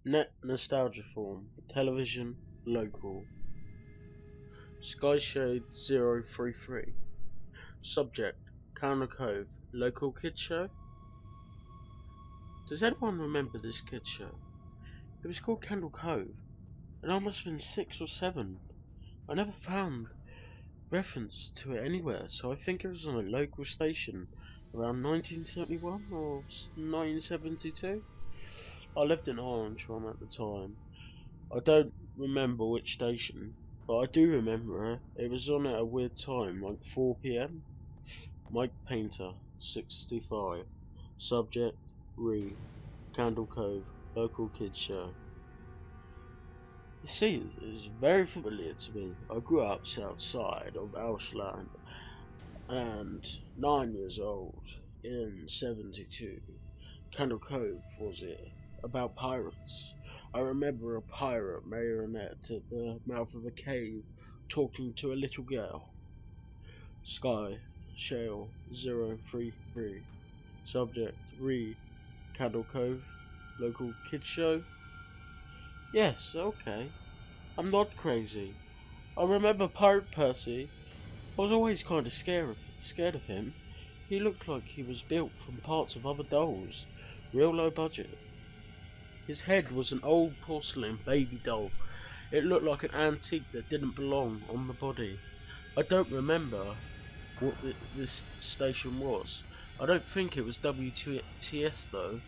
Net nostalgia form, television, local. Skyshade 033. Subject, Cove, local kids show. Does anyone remember this kids show? It was called Candle Cove, and I must have been 6 or 7. I never found reference to it anywhere, so I think it was on a local station around 1971 or 1972. I lived in Orange at the time. I don't remember which station, but I do remember it was on at a weird time, like 4 PM. Mike Painter, 65. Subject, Candle Cove, local kids show. The scene is very familiar to me. I grew up south side of Ashland and 9 years old in 72. Candle Cove was it, about pirates. I remember a pirate marionette at the mouth of a cave talking to a little girl. Sky Shale 033. Subject Candle Cove, local kids show. Yes, okay. I'm not crazy. I remember Pirate Percy. I was always kind of scared of him. He looked like he was built from parts of other dolls. Real low budget. His head was an old porcelain baby doll. It looked like an antique that didn't belong on the body. I don't remember what this station was. I don't think it was WTS though.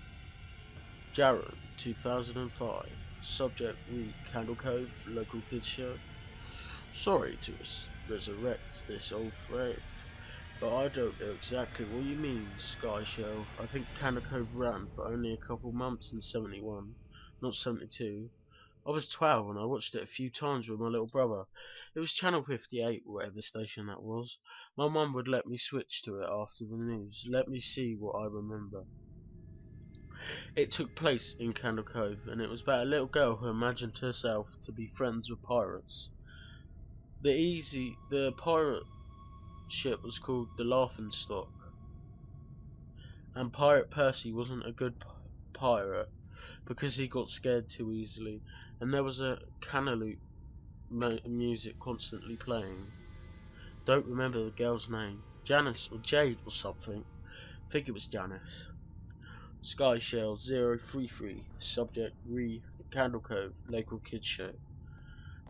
Jaron, 2005. Subject, Candle Cove, local kids show. Sorry to resurrect this old friend, but I don't know exactly what you mean, Sky Show. I think Candle Cove ran for only a couple months in 71, not 72. I was 12 and I watched it a few times with my little brother. It was channel 58, whatever station that was. My mum would let me switch to it after the news. Let me see what I remember. It took place in Candle Cove, and it was about a little girl who imagined herself to be friends with pirates. The pirate ship was called the Laughing Stock, and Pirate Percy wasn't a good pirate because he got scared too easily, and there was a cannaloot music constantly playing. Don't remember the girl's name. Janice or Jade or something. I think it was Janice. Sky Shell 033. Subject Candle Cove, local kids show.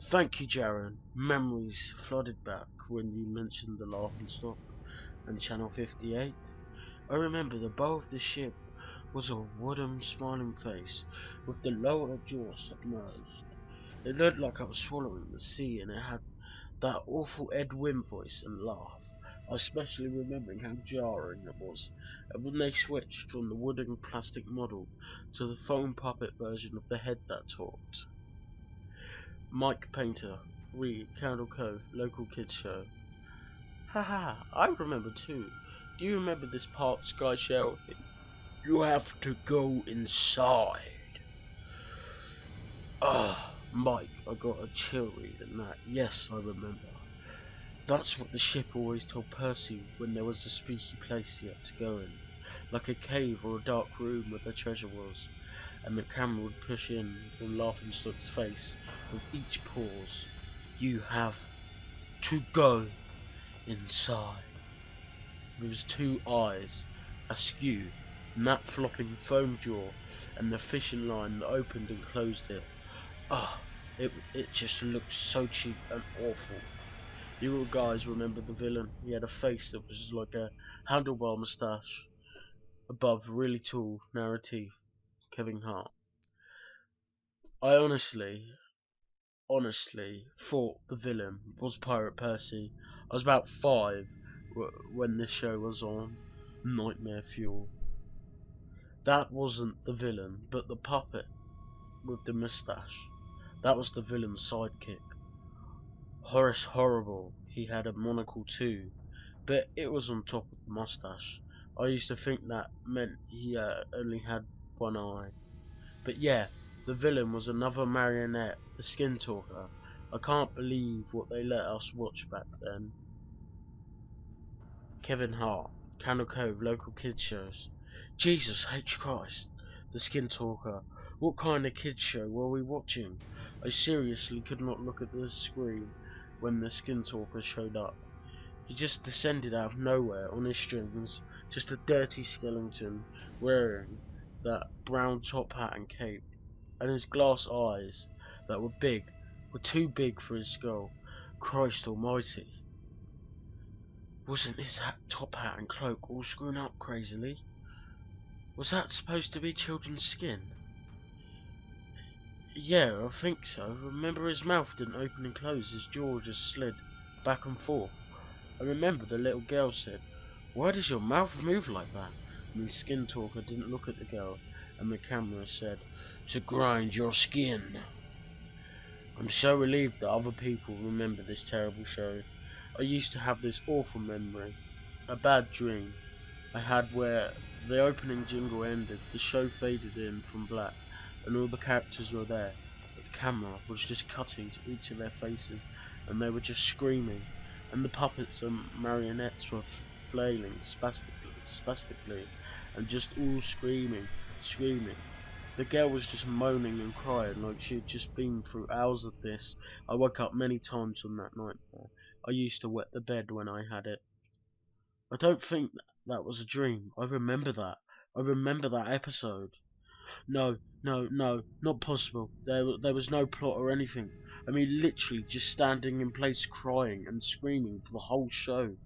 Thank you, Jaron. Memories flooded back when you mentioned the Laughing Stock and Channel 58. I remember the bow of the ship was a wooden smiling face with the lower jaw submerged. It looked like I was swallowing the sea, and it had that awful Ed Wynn voice and laugh. I especially remembering how jarring it was, and when they switched from the wooden plastic model to the foam puppet version of the head that talked. Mike Painter, Candle Cove, local kids show. Haha, I remember too. Do you remember this part, Sky Shell? You have to go inside. Mike, I got a chill reading that. Yes, I remember. That's what the ship always told Percy when there was a spooky place he had to go in, like a cave or a dark room where the treasure was, and the camera would push in on Laughingstock's face with each pause. You have to go inside. With his two eyes askew, and that flopping foam jaw, and the fishing line that opened and closed it. It just looked so cheap and awful. You all guys remember the villain? He had a face that was just like a handlebar moustache above really tall, narrow teeth. Kevin Hart. I honestly thought the villain was Pirate Percy. I was about 5 when this show was on. Nightmare Fuel. That wasn't the villain, but the puppet with the moustache. That was the villain's sidekick. Horace Horrible. He had a monocle too, but it was on top of the moustache. I used to think that meant he only had one eye. But yeah, the villain was another marionette, the Skin Talker. I can't believe what they let us watch back then. Kevin Hart, Candle Cove, local kids shows. Jesus H. Christ, The Skin Talker. What kind of kids show were we watching? I seriously could not look at the screen when the Skin Talker showed up. He just descended out of nowhere on his strings, just a dirty skeleton wearing that brown top hat and cape, and his glass eyes that were too big for his skull. Christ almighty. Wasn't his top hat and cloak all screwed up crazily? Was that supposed to be children's skin? Yeah, I think so. Remember his mouth didn't open and close, his jaw just slid back and forth. I remember the little girl said, "Why does your mouth move like that?" And the Skin Talker didn't look at the girl, and the camera said, "To grind your skin." I'm so relieved that other people remember this terrible show. I used to have this awful memory, a bad dream I had where the opening jingle ended, the show faded in from black, and all the characters were there, but the camera was just cutting to each of their faces, and they were just screaming, and the puppets and marionettes were flailing spastically, and just all screaming. The girl was just moaning and crying like she had just been through hours of this. I woke up many times on that nightmare. I used to wet the bed when I had it. I don't think that was a dream. I remember that. I remember that episode. No, no, not possible. There was no plot or anything. I mean, literally just standing in place crying and screaming for the whole show.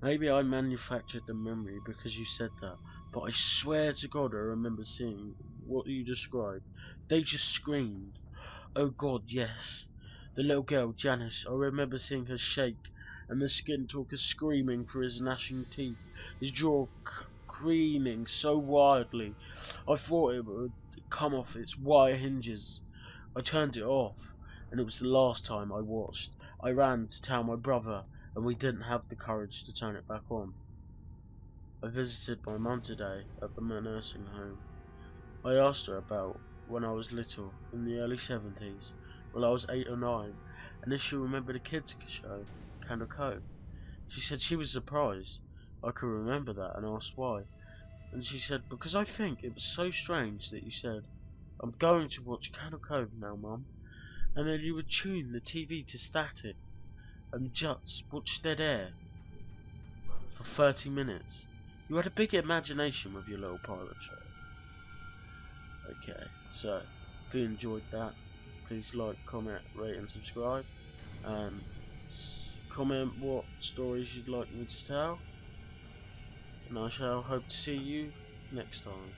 Maybe I manufactured the memory because you said that, but I swear to God I remember seeing what you described. They just screamed. Oh God, yes. The little girl, Janice, I remember seeing her shake, and the Skin Talker screaming through his gnashing teeth, his jaw creaking so wildly, I thought it would come off its wire hinges. I turned it off, and it was the last time I watched. I ran to tell my brother, and we didn't have the courage to turn it back on. I visited my mum today at the nursing home. I asked her about when I was little, in the early 70s, when I was 8 or 9, and if she remembered a kids show, Candle Cove. She said she was surprised I could remember that and asked why. And she said, because I think it was so strange that you said, "I'm going to watch Candle Cove now, Mum," and then you would tune the TV to static and just watch dead air for 30 minutes. You had a big imagination with your little pirate show. Okay, so if you enjoyed that, please like, comment, rate and subscribe, and comment what stories you'd like me to tell, and I shall hope to see you next time.